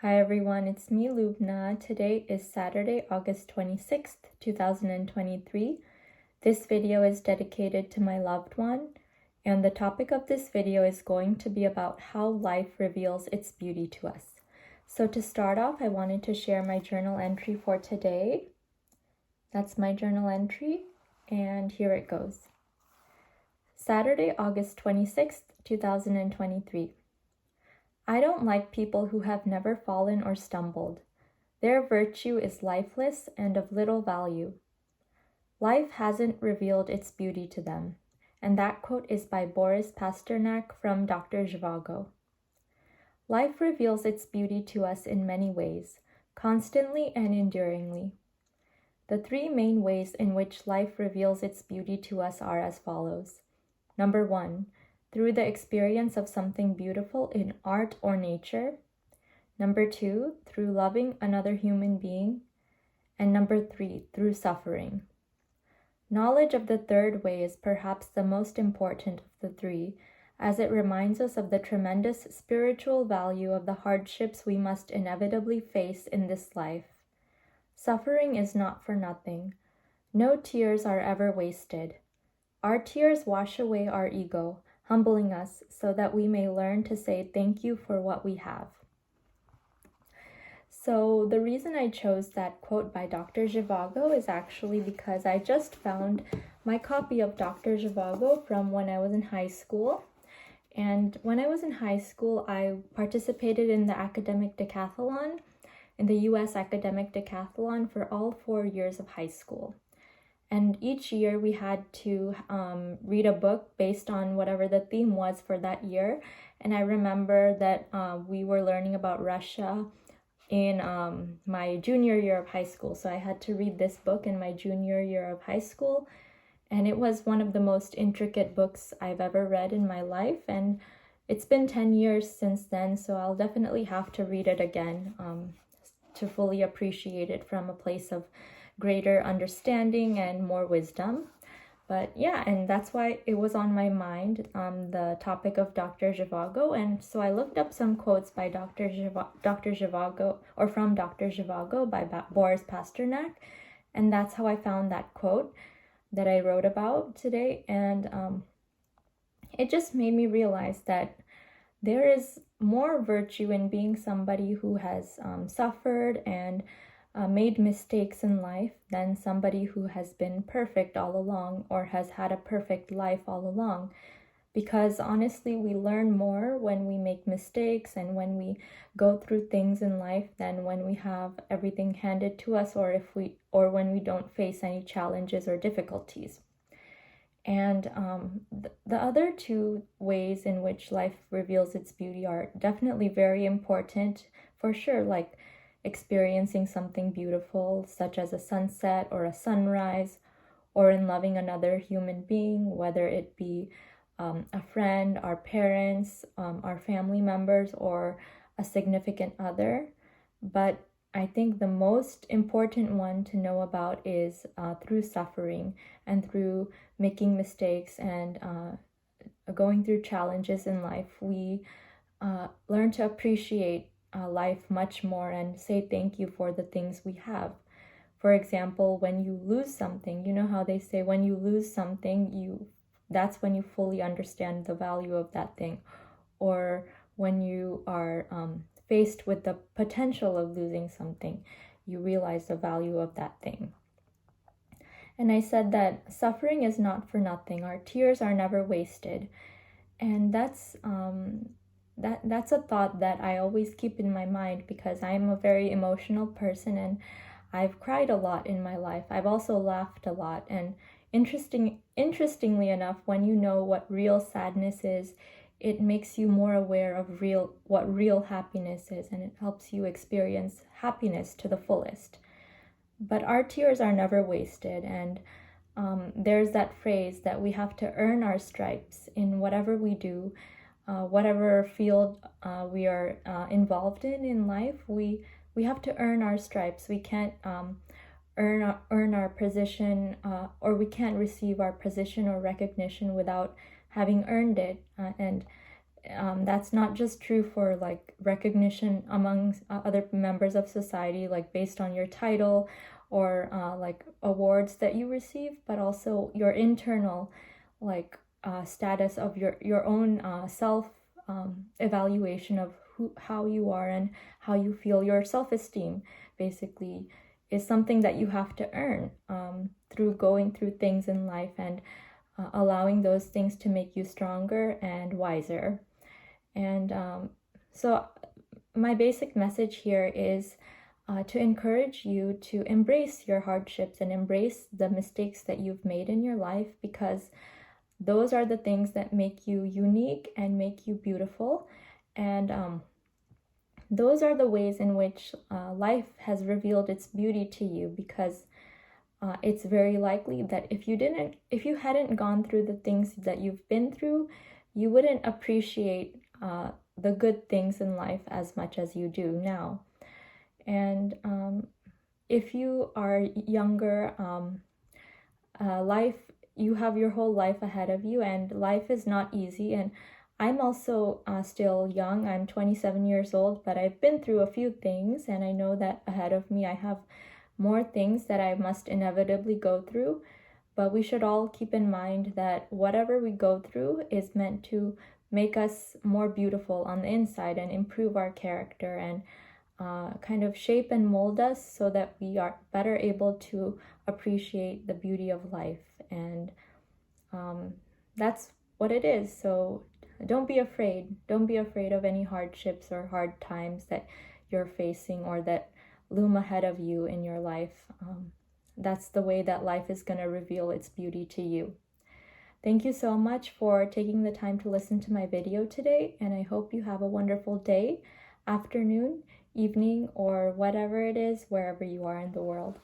Hi everyone, it's me Lubna. Today is Saturday, August 26th, 2023. This video is dedicated to my loved one, and the topic of this video is going to be about how life reveals its beauty to us. So to start off, I wanted to share my journal entry for today. That's my journal entry, and here it goes. Saturday, August 26th, 2023. I don't like people who have never fallen or stumbled. Their virtue is lifeless and of little value. Life hasn't revealed its beauty to them. And that quote is by 𝑹𝒆𝒗𝒆𝒂𝒍𝒔 from Dr. 𝒂𝒑𝒔. Life reveals its beauty to us in many ways, constantly and enduringly. The three main ways in which life reveals its beauty to us are as follows. Number 1, through the experience of something beautiful in art or nature. Number 2, through loving another human being. And number 3, through suffering. Knowledge of the third way is perhaps the most important of the three, as it reminds us of the tremendous spiritual value of the hardships we must inevitably face in this life. Suffering is not for nothing. No tears are ever wasted. Our tears wash away our ego, humbling us so that we may learn to say thank you for what we have. So the reason I chose that quote by Dr. 𝒂𝒑𝒔 is actually because I just found my copy of Dr. 𝒂𝒑𝒔 from when I was in high school. And when I was in high school, I participated in the academic decathlon, in the U.S. academic decathlon for all 4 years of high school. And each year we had to read a book based on whatever the theme was for that year. And I remember that we were learning about Russia in my junior year of high school. So I had to read this book in my junior year of high school. And it was one of the most intricate books I've ever read in my life. And it's been 10 years since then, so I'll definitely have to read it again to fully appreciate it from a place of greater understanding and more wisdom. But yeah, and that's why it was on my mind, the topic of Dr. 𝒂𝒑𝒔. And so I looked up some quotes by Dr. 𝒂𝒑𝒔, or from Dr. 𝒂𝒑𝒔 by 𝑹𝒆𝒗𝒆𝒂𝒍�. And that's how I found that quote that I wrote about today. And it just made me realize that there is more virtue in being somebody who has suffered and made mistakes in life than somebody who has been perfect all along or has had a perfect life all along. Because honestly, we learn more when we make mistakes and when we go through things in life than when we have everything handed to us, or when we don't face any challenges or difficulties. And the other two ways in which life reveals its beauty are definitely very important, for sure, like experiencing something beautiful, such as a sunset or a sunrise, or in loving another human being, whether it be a friend, our parents, our family members, or a significant other. But I think the most important one to know about is through suffering and through making mistakes and going through challenges in life, we learn to appreciate life much more and say thank you for the things we have. For example, when you lose something, you know how they say when you lose something, that's when you fully understand the value of that thing. Or when you are faced with the potential of losing something, you realize the value of that thing. And I said that suffering is not for nothing. Our tears are never wasted. And that's a thought that I always keep in my mind, because I'm a very emotional person and I've cried a lot in my life. I've also laughed a lot. And interestingly enough, when you know what real sadness is, it makes you more aware of what real happiness is, and it helps you experience happiness to the fullest. But our tears are never wasted, and there's that phrase that we have to earn our stripes in whatever we do, whatever field we are involved in life. We have to earn our stripes. We can't earn our position, or we can't receive our position or recognition without having earned it. And that's not just true for like recognition among other members of society, like based on your title or like awards that you receive, but also your internal like status of your own self evaluation of how you are and how you feel. Your self-esteem basically is something that you have to earn through going through things in life and allowing those things to make you stronger and wiser. And so my basic message here is to encourage you to embrace your hardships and embrace the mistakes that you've made in your life, because those are the things that make you unique and make you beautiful. And those are the ways in which life has revealed its beauty to you, because it's very likely that if you hadn't gone through the things that you've been through, you wouldn't appreciate the good things in life as much as you do now. And if you are younger, you have your whole life ahead of you, and life is not easy. And I'm also still young. I'm 27 years old, but I've been through a few things, and I know that ahead of me I have more things that I must inevitably go through. But we should all keep in mind that whatever we go through is meant to make us more beautiful on the inside and improve our character and kind of shape and mold us so that we are better able to appreciate the beauty of life. And that's what it is. So don't be afraid. Don't be afraid of any hardships or hard times that you're facing or that loom ahead of you in your life. That's the way that life is going to reveal its beauty to you. Thank you so much for taking the time to listen to my video today, and I hope you have a wonderful day, afternoon, evening, or whatever it is, wherever you are in the world.